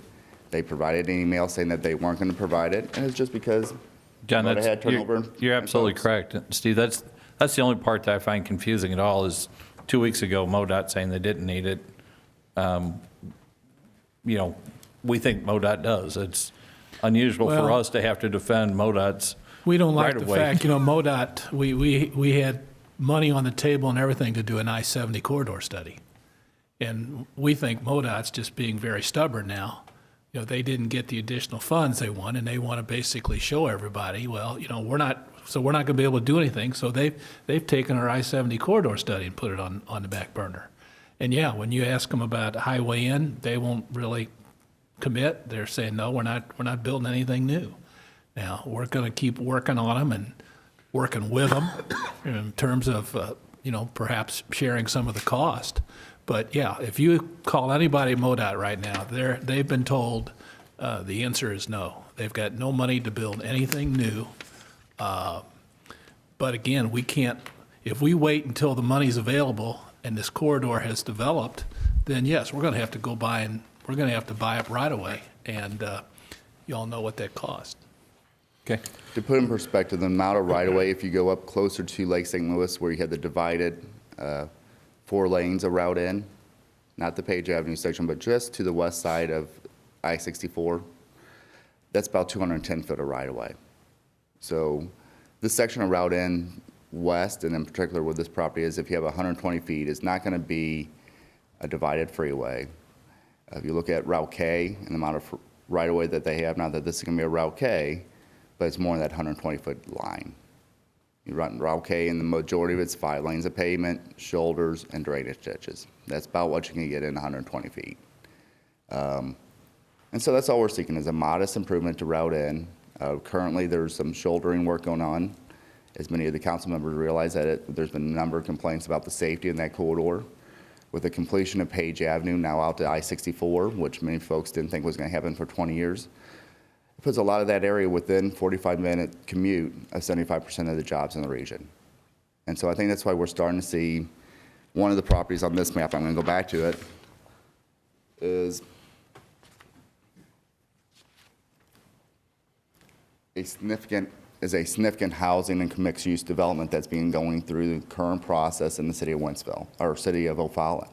they provided an email saying that they weren't going to provide it, and it's just because John, MoDOT had turnover. you're in absolutely folks. correct. Steve, that's the only part that I find confusing at all is 2 weeks ago, MoDOT saying they didn't need it. You know, we think MoDOT does. It's unusual for Well- us to have to defend MoDOT's We don't like the right-of-way. fact, MoDOT, we had money on the table and everything to do an I-70 corridor study. And we think MoDOT's just being very stubborn now. They didn't get the additional funds they want, and they want to basically show everybody, well, we're not going to be able to do anything. So they've taken our I-70 corridor study and put it on the back burner. And yeah, when you ask them about Highway N, they won't really commit. They're saying, no, we're not building anything new. Now, we're going to keep working on them and working with them in terms of, perhaps sharing some of the cost. But yeah, if you call anybody at MoDOT right now, they've been told the answer is no. They've got no money to build anything new. But again, we can't, if we wait until the money's available and this corridor has developed, then yes, we're going to have to go buy and we're going to have to buy up right away. And you all know what that costs. Okay. To put in perspective, the amount of right-of-way, if you go up closer to Lake St. Louis where you had the divided 4 lanes of route in, not the Page Avenue section, but just to the west side of I-64, that's about 210 foot of right-of-way. So this section of route in west, and in particular where this property is, if you have 120 feet, is not going to be a divided freeway. If you look at Route K and the amount of right-of-way that they have, not that this is going to be a Route K, but it's more in that 120-foot line. You run Route K, and the majority of it's 5 lanes of pavement, shoulders, and drainage ditches. That's about what you can get in 120 feet. And so that's all we're seeking is a modest improvement to Route N. Currently, there's some shouldering work going on. As many of the council members realize that there's been a number of complaints about the safety in that corridor. With the completion of Page Avenue now out to I-64, which many folks didn't think was going to happen for 20 years, it puts a lot of that area within 45-minute commute of 75% of the jobs in the region. And so I think that's why we're starting to see one of the properties on this map, I'm going to go back to it, is a significant housing and mixed-use development that's being going through the current process in the city of Wentzville, or city of O'Fallon.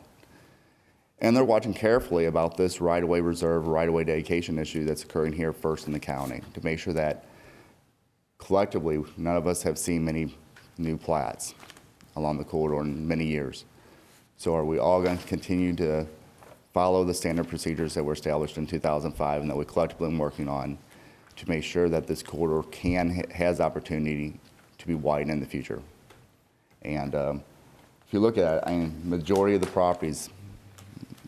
And they're watching carefully about this right-of-way reserve, right-of-way dedication issue that's occurring here first in the county to make sure that collectively, none of us have seen many new plats along the corridor in many years. So are we all going to continue to follow the standard procedures that were established in 2005 and that we collectively been working on to make sure that this corridor has opportunity to be widened in the future? And if you look at it, majority of the properties,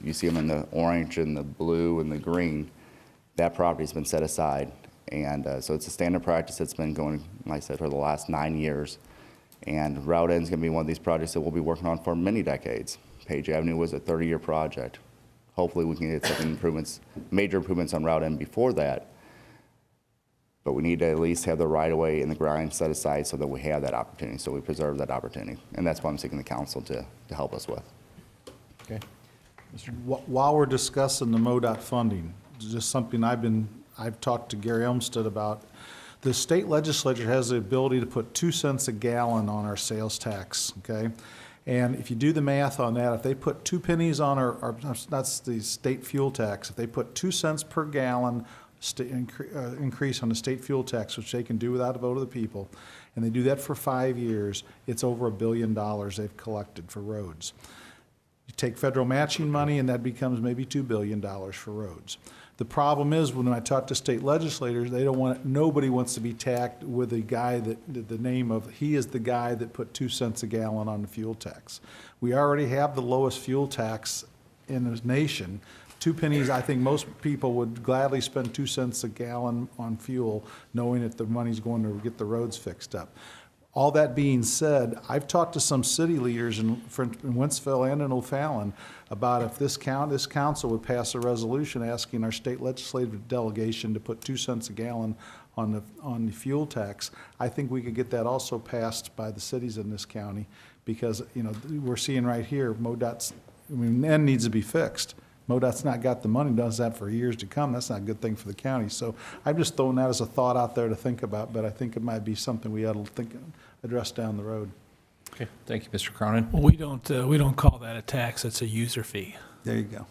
you see them in the orange and the blue and the green, that property's been set aside. And so it's a standard practice that's been going, like I said, for the last 9 years. And Route N is going to be one of these projects that we'll be working on for many decades. Page Avenue was a 30-year project. Hopefully we can get some improvements, major improvements on Route N before that. But we need to at least have the right-of-way and the ground set aside so that we have that opportunity, so we preserve that opportunity. And that's what I'm seeking the council to help us with. Okay. While we're discussing the MoDOT funding, just something I've talked to Gary Olmsted about. The state legislature has the ability to put 2 cents a gallon on our sales tax, okay? And if you do the math on that, if they put 2 pennies on our that's the state fuel tax, if they put 2 cents per gallon increase on the state fuel tax, which they can do without a vote of the people, and they do that for 5 years, it's over $1 billion they've collected for roads. You take federal matching money, and that becomes maybe $2 billion for roads. The problem is, when I talk to state legislators, they don't want, nobody wants to be taxed with a guy that, the name of, he is the guy that put 2 cents a gallon on the fuel tax. We already have the lowest fuel tax in the nation. 2 pennies, I think most people would gladly spend 2 cents a gallon on fuel, knowing that the money's going to get the roads fixed up. All that being said, I've talked to some city leaders in Wentzville and in O'Fallon about if this council would pass a resolution asking our state legislative delegation to put 2 cents a gallon on the fuel tax. I think we could get that also passed by the cities in this county, because, you know, we're seeing right here, MoDOT's, I mean, N needs to be fixed. MoDOT's not got the money, does that for years to come. That's not a good thing for the county. So I'm just throwing that as a thought out there to think about, but I think it might be something we ought to address down the road. Okay, thank you, Mr. Cronin. Well, we don't call that a tax, it's a user fee. There you go.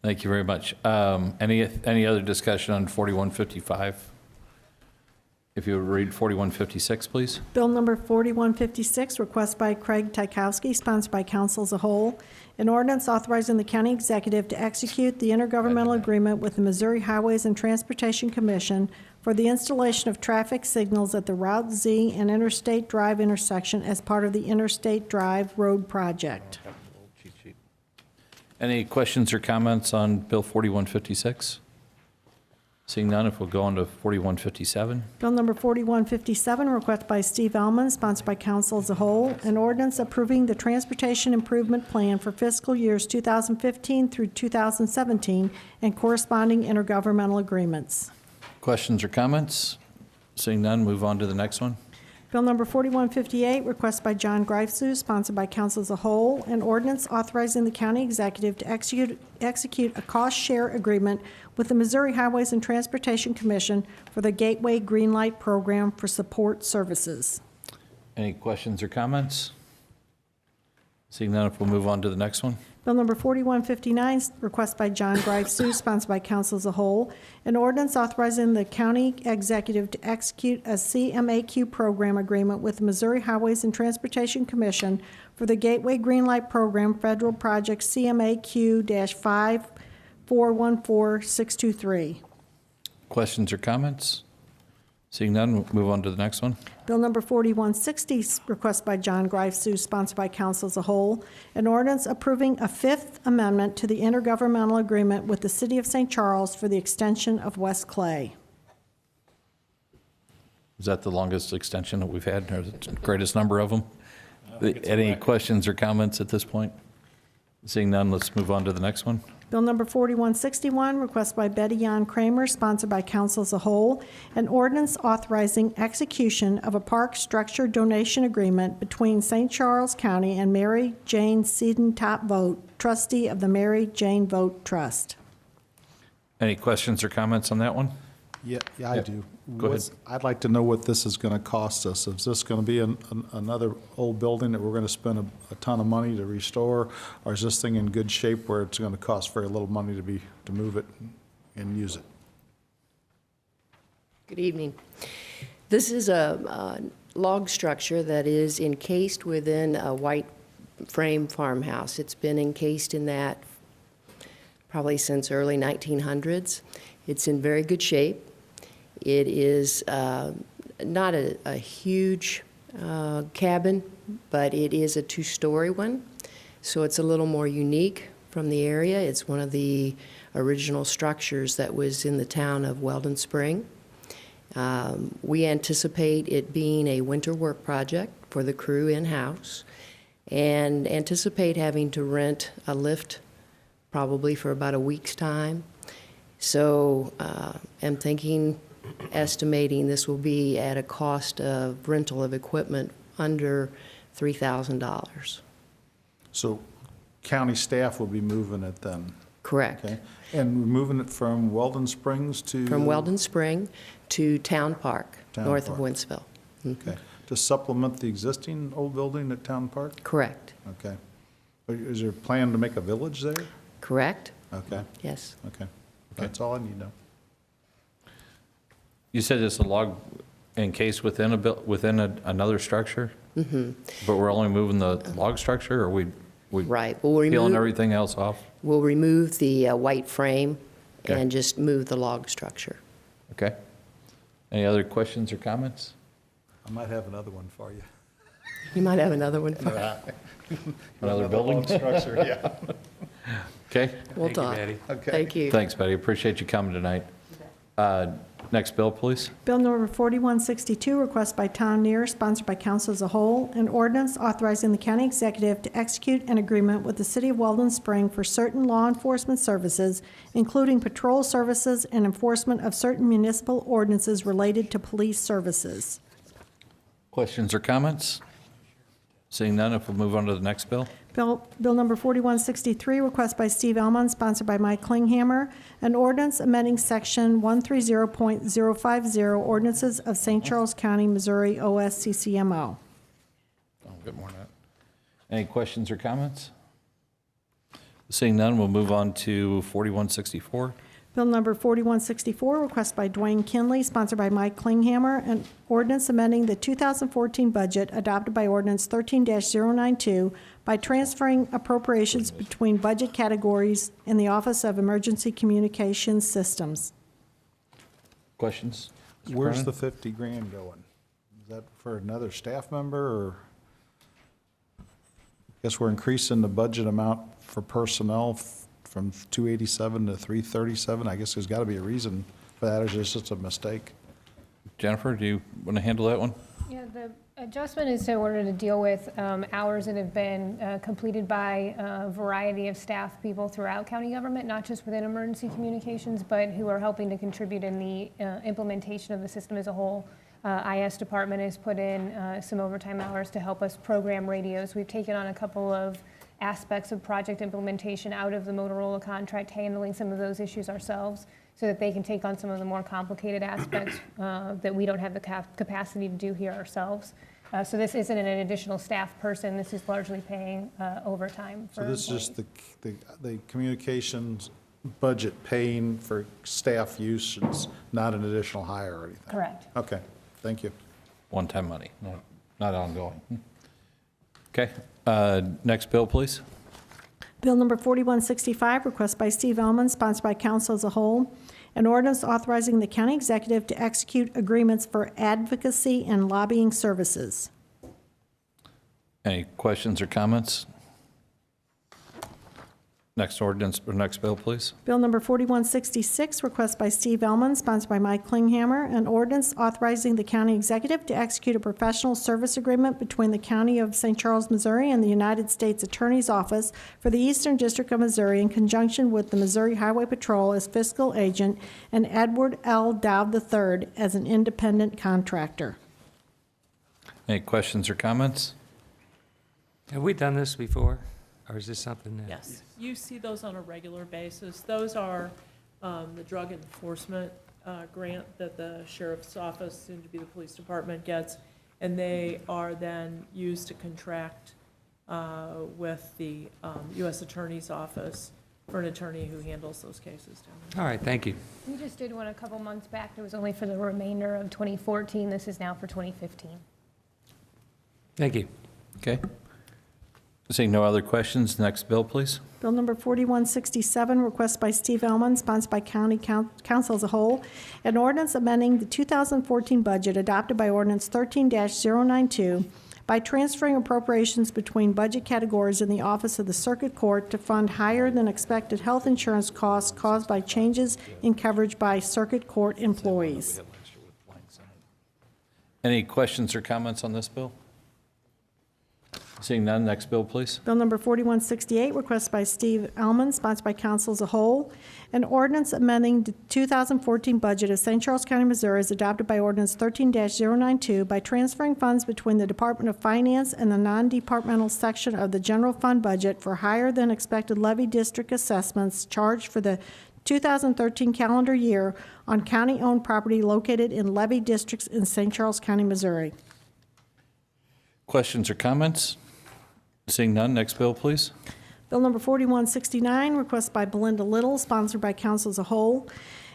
Thank you very much. Any other discussion on 4155? If you would read 4156, please. Bill number 4156, request by Craig Tykowski, sponsored by council as a whole. An ordinance authorizing the county executive to execute the intergovernmental agreement with the Missouri Highways and Transportation Commission for the installation of traffic signals at the Route Z and Interstate Drive intersection as part of the Interstate Drive Road project. Any questions or comments on Bill 4156? Seeing none, if we'll go on to 4157. Bill number 4157, request by Steve Ellman, sponsored by council as a whole. An ordinance approving the transportation improvement plan for fiscal years 2015 through 2017 and corresponding intergovernmental agreements. Questions or comments? Seeing none, move on to the next one. Bill number 4158, request by John Greifsuz, sponsored by council as a whole. An ordinance authorizing the county executive to execute a cost-share agreement with the Missouri Highways and Transportation Commission for the Gateway Greenlight Program for support services. Any questions or comments? Seeing none, if we'll move on to the next one. Bill number 4159, request by John Greifsuz, sponsored by council as a whole. An ordinance authorizing the county executive to execute a CMAQ program agreement with the Missouri Highways and Transportation Commission for the Gateway Greenlight Program Federal Project CMAQ-5414623. Questions or comments? Seeing none, we'll move on to the next one. Bill number 4160, request by John Greifsuz, sponsored by council as a whole. An ordinance approving a fifth amendment to the intergovernmental agreement with the city of St. Charles for the extension of West Clay. Is that the longest extension that we've had, or the greatest number of them? Any questions or comments at this point? Seeing none, let's move on to the next one. Bill number 4161, request by Betty Jan Kramer, sponsored by council as a whole. An ordinance authorizing execution of a park structure donation agreement between St. Charles County and Mary Jane Seaton Top Vote, trustee of the Mary Jane Vote Trust. Any questions or comments on that one? Yeah, I do. Go ahead. I'd like to know what this is going to cost us. Is this going to be another old building that we're going to spend a ton of money to restore? Or is this thing in good shape where it's going to cost very little money to move it and use it? Good evening. This is a log structure that is encased within a white frame farmhouse. It's been encased in that probably since early 1900s. It's in very good shape. It is not a huge cabin, but it is a two-story one, so it's a little more unique from the area. It's one of the original structures that was in the town of Weldon Spring. We anticipate it being a winter work project for the crew in-house, and anticipate having to rent a lift probably for about a week's time. So I'm estimating this will be at a cost of rental of equipment under $3,000. So county staff will be moving it then? Correct. Okay. And we're moving it from Weldon Springs to? From Weldon Spring to Town Park, Town north Park. of Wentzville. Okay. To supplement the existing old building at Town Park? Correct. Okay. Is there a plan to make a village there? Correct. Okay, Yes. okay. That's all I need to know. You said it's a log encased within another structure? Mm-hmm. But we're only moving the log structure, or we Right. We'll peeling remove, everything else off? we'll remove the white frame Okay. and just move the log structure. Okay. Any other questions or comments? I might have another one for you. You might have another one. Another building? Structure, yeah. Okay. We'll Thank you, talk. Betty. Okay. Thank you. Thanks, Betty. Appreciate you coming tonight. Next bill, please. Bill number 4162, request by Tom Neer, sponsored by council as a whole, an ordinance authorizing the county executive to execute an agreement with the city of Weldon Spring for certain law enforcement services, including patrol services and enforcement of certain municipal ordinances related to police services. Questions or comments? Seeing none, if we'll move on to the next bill. Bill number 4163, request by Steve Elman, sponsored by Mike Klinghammer, an ordinance amending section 130.050 ordinances of St. Charles County, Missouri, OSCCMO. Oh, good morning. Any questions or comments? Seeing none, we'll move on to 4164. Bill number 4164, request by Dwayne Kinley, sponsored by Mike Klinghammer, an ordinance amending the 2014 budget adopted by ordinance 13-092 by transferring appropriations between budget categories in the Office of Emergency Communications Systems. Questions? Mr. Where's Cronin? the 50 grand going? Is that for another staff member, or? Guess we're increasing the budget amount for personnel from 287 to 337. I guess there's got to be a reason for that, or is this just a mistake? Jennifer, do you want to handle that one? Yeah, the adjustment is in order to deal with hours that have been completed by a variety of staff people throughout county government, not just within emergency communications, but who are helping to contribute in the implementation of the system as a whole. IS department has put in some overtime hours to help us program radios. We've taken on a couple of aspects of project implementation out of the Motorola contract, handling some of those issues ourselves, so that they can take on some of the more complicated aspects that we don't have the capacity to do here ourselves. So this isn't an additional staff person. This is largely paying overtime for So this is employees. just the communications budget paying for staff use, it's not an additional hire or anything? Correct. Okay, thank you. One-time money, not ongoing. Okay. Next bill, please. Bill number 4165, request by Steve Elman, sponsored by council as a whole, an ordinance authorizing the county executive to execute agreements for advocacy and lobbying services. Any questions or comments? Next ordinance, or next bill, please. Bill number 4166, request by Steve Elman, sponsored by Mike Klinghammer, an ordinance authorizing the county executive to execute a professional service agreement between the County of St. Charles, Missouri and the United States Attorney's Office for the Eastern District of Missouri in conjunction with the Missouri Highway Patrol as fiscal agent and Edward L. Dowd III as an independent contractor. Any questions or comments? Have we done this before, or is this something that? Yes, you see those on a regular basis. Those are the drug enforcement grant that the sheriff's office, soon to be the police department, gets, and they are then used to contract with the U.S. Attorney's Office for an attorney who handles those cases down there. All right, thank you. We just did one a couple months back. It was only for the remainder of 2014. This is now for 2015. Thank you. Okay. Seeing no other questions, next bill, please. Bill number 4167, request by Steve Elman, sponsored by county council as a whole, an ordinance amending the 2014 budget adopted by ordinance 13-092 by transferring appropriations between budget categories in the office of the circuit court to fund higher than expected health insurance costs caused by changes in coverage by circuit court employees. Any questions or comments on this bill? Seeing none, next bill, please. Bill number 4168, request by Steve Elman, sponsored by council as a whole, an ordinance amending the 2014 budget of St. Charles County, Missouri is adopted by ordinance 13-092 by transferring funds between the Department of Finance and the non-departmental section of the general fund budget for higher than expected levy district assessments charged for the 2013 calendar year on county-owned property located in levy districts in St. Charles County, Missouri. Questions or comments? Seeing none, next bill, please. Bill number 4169, requested by Belinda Little, sponsored by council as a whole.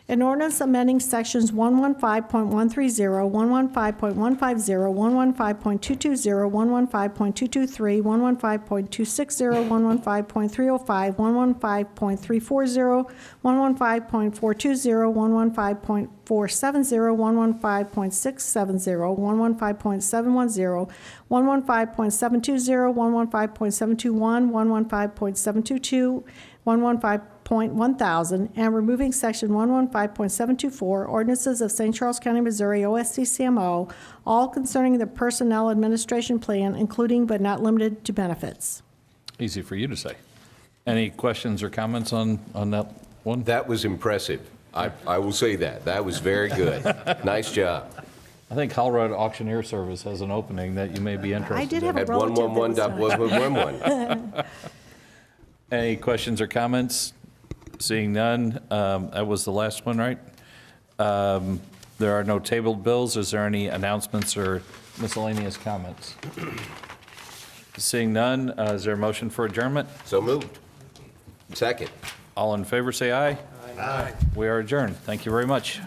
An ordinance amending sections 115.130, 115.150, 115.220, 115.223, 115.260, 115.305, 115.340, 115.420, 115.470, 115.670, 115.710, 115.720, 115.721, 115.722, 115.1000, and removing section 115.724, ordinances of St. Charles County, Missouri, OSDCMO, all concerning the personnel administration plan, including but not limited to benefits. Easy for you to say. Any questions or comments on that one? That was impressive. I will say that. That was very good. Nice job. I think Colorado Auctioneer Service has an opening that you may be interested in. I did have a At relative that was not. 111.1111. Any questions or comments? Seeing none, that was the last one, right? There are no tabled bills. Is there any announcements or miscellaneous comments? Seeing none, is there a motion for adjournment? So moved. Second. All in favor, say aye. Aye. We are adjourned. Thank you very much.